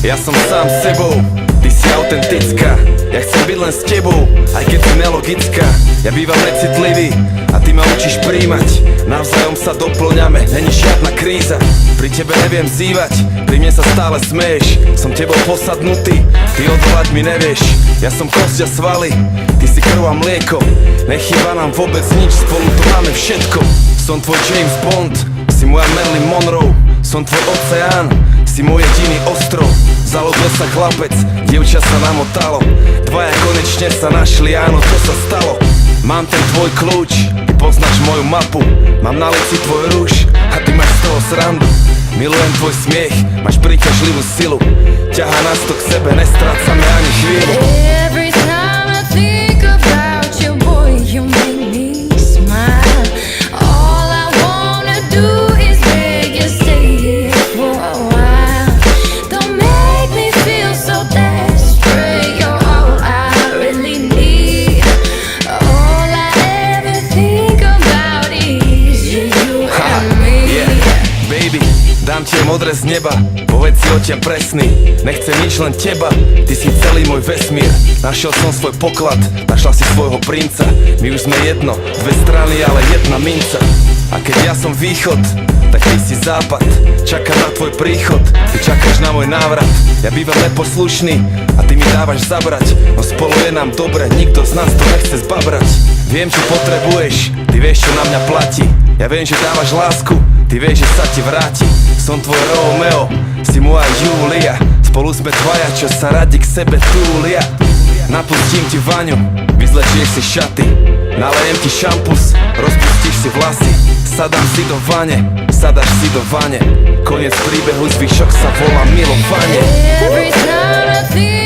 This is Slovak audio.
Ja som sám sebou, ty si autentická. Ja chcem byť len s tebou, aj keď si nelogická. Ja bývam necitlivý a ty ma učíš príjmať. Navzájom sa doplňame, není žiadna kríza. Pri tebe neviem zývať, pri mne sa stále smeješ. Som tebou posadnutý, ty odvolať mi nevieš. Ja som kosť a svaly, ty si krv a mlieko. Nechýba nám vôbec nič, spolu to máme všetko. Som tvoj James Bond, si moja Marilyn Monroe. Som tvoj oceán, si môj jediný ostrov. Zaludil sa chlapec, dievča sa namotalo. Dvaja konečne sa našli, áno, to sa stalo. Mám ten tvoj kľúč, ty poznáš moju mapu. Mám na lici tvoj rúž a ty máš z toho srandu. Milujem tvoj smiech, máš príťažlivú silu. Ťahá nás to k sebe, nestrácame ani chvíľu. Every time I think about you, boy, you make me smile. All I wanna do is beg you, stay here for a while. Don't make me feel so desperate. You're all I really need. All I ever think about is you and me. Yeah, baby, dám ti modré z neba, povedz si oťam presný. Nechcem nič, len teba, ty si celý môj vesmír. Našiel som svoj poklad, našla si svojho princa. My už sme jedno, dve strany, ale jedna minca. A keď ja som východ, tak ty si západ. Čakám na tvoj príchod, ty čakáš na môj návrat. Ja bývam neposlušný a ty mi dávaš zabrať. No spolu je nám dobre, nikto z nás to nechce zbabrať. Viem, čo potrebuješ, ty vieš, čo na mňa platí. Ja viem, že dávaš lásku, ty vieš, že sa ti vráti. Som tvoj Romeo, si moja Julia. Spolu sme dvaja, čo sa radi k sebe túlia. Napustím ti vaňu, vyzlečieš si šaty. Nalejem ti šampus, rozpustíš si vlasy. Sadám si do vane, sadáš si do vane. Koniec príbehu, zvyšok sa volá milovanie. Every time I think